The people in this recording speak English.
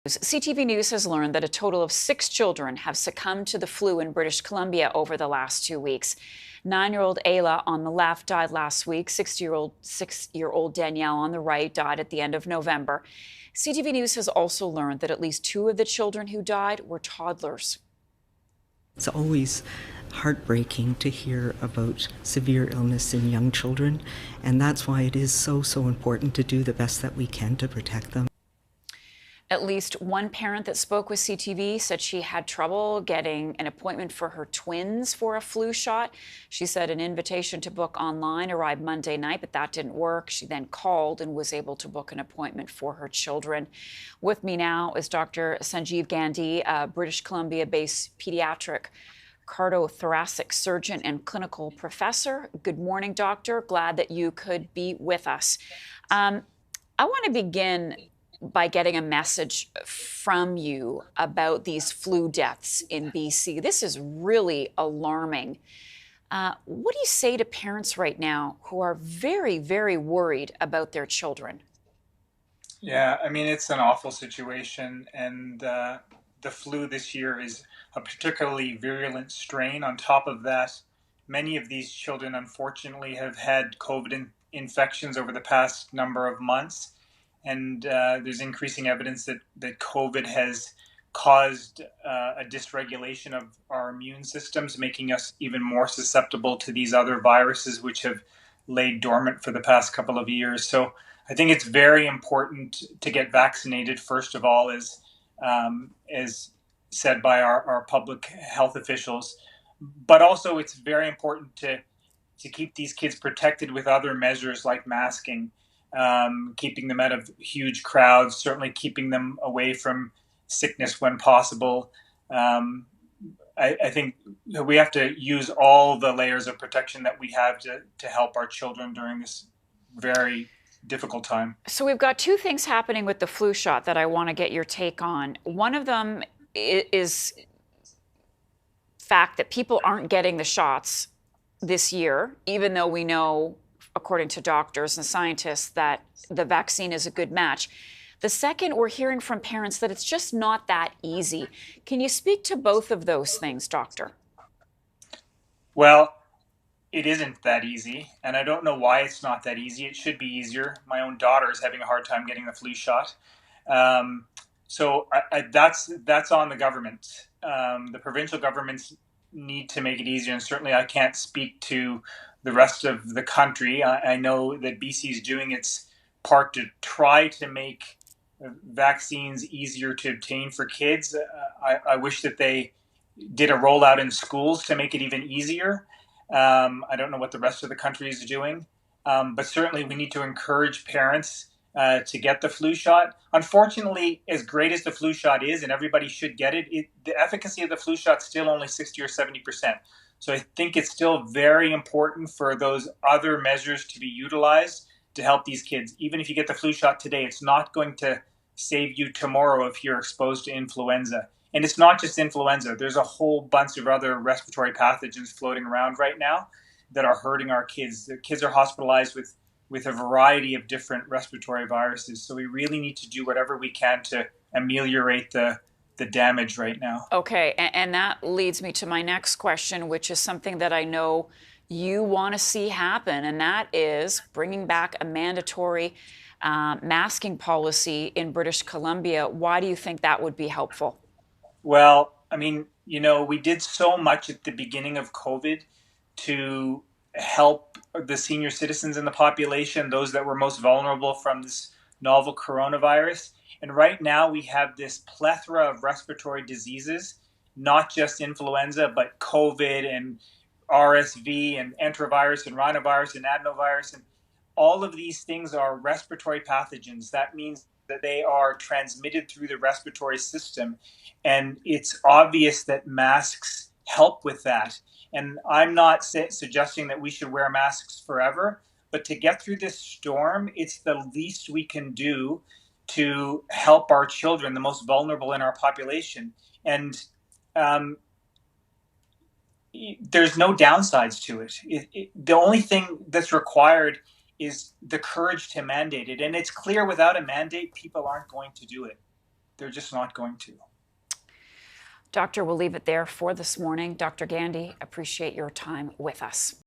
CTV News has learned that a total of 6 children have succumbed to the flu in British Columbia over the last 2 weeks. 9-year-old Ayla on the left died last week. 6-year-old Danielle on the right died at the end of November. CTV News has also learned that at least 2 of the children who died were toddlers. It's always heartbreaking to hear about severe illness in young children, and that's why it is so important to do the best that we can to protect them. At least one parent that spoke with CTV said she had trouble getting an appointment for her twins for a flu shot. She said an invitation to book online arrived Monday night, but that didn't work. She then called and was able to book an appointment for her children. With me now is Dr. Sanjiv Gandhi, a British Columbia-based pediatric cardiothoracic surgeon and clinical professor. Good morning, doctor. Glad that you could be with us. I want to begin by getting a message from you about these flu deaths in BC. This is really alarming. What do you say to parents right now who are very worried about their children? Yeah, I mean, it's an awful situation, and the flu this year is a particularly virulent strain. On top of that, many of these children, unfortunately, have had COVID infections over the past number of months. And there's increasing evidence that COVID has caused a dysregulation of our immune systems, making us even more susceptible to these other viruses which have laid dormant for the past couple of years. So I think it's very important to get vaccinated, first of all, as said by our public health officials. But also it's very important to keep these kids protected with other measures like masking. Keeping them out of huge crowds, certainly keeping them away from sickness when possible. I think we have to use all the layers of protection that we have to help our children during this very difficult time. So we've got 2 things happening with the flu shot that I want to get your take on. One of them is fact that people aren't getting the shots this year, even though we know, according to doctors and scientists, that the vaccine is a good match. The second, we're hearing from parents that it's just not that easy. Can you speak to both of those things, doctor? Well, it isn't that easy, and I don't know why it's not that easy. It should be easier. My own daughter is having a hard time getting the flu shot. So that's on the government. The provincial governments need to make it easier, and certainly I can't speak to the rest of the country. I know that BC is doing its part to try to make vaccines easier to obtain for kids. I wish that they did a rollout in schools to make it even easier. I don't know what the rest of the country is doing, but certainly we need to encourage parents to get the flu shot. Unfortunately, as great as the flu shot is, and everybody should get it, the efficacy of the flu shot is still only 60 or 70%. So I think it's still very important for those other measures to be utilized to help these kids. Even if you get the flu shot today, it's not going to save you tomorrow if you're exposed to influenza. And it's not just influenza. There's a whole bunch of other respiratory pathogens floating around right now that are hurting our kids. The kids are hospitalized with a variety of different respiratory viruses. So we really need to do whatever we can to ameliorate the damage right now. Okay, and that leads me to my next question, which is something that I know you want to see happen, and that is bringing back a mandatory masking policy in British Columbia. Why do you think that would be helpful? Well, I mean, we did so much at the beginning of COVID to help the senior citizens in the population, those that were most vulnerable from this novel coronavirus. And right now we have this plethora of respiratory diseases, not just influenza, but COVID and RSV and enterovirus and rhinovirus and adenovirus. And all of these things are respiratory pathogens. That means that they are transmitted through the respiratory system. And it's obvious that masks help with that. And I'm not suggesting that we should wear masks forever, but to get through this storm, it's the least we can do to help our children, the most vulnerable in our population. And there's no downsides to it. The only thing that's required is the courage to mandate it. And it's clear without a mandate, people aren't going to do it. They're just not going to. Doctor, we'll leave it there for this morning. Dr. Gandhi, appreciate your time with us.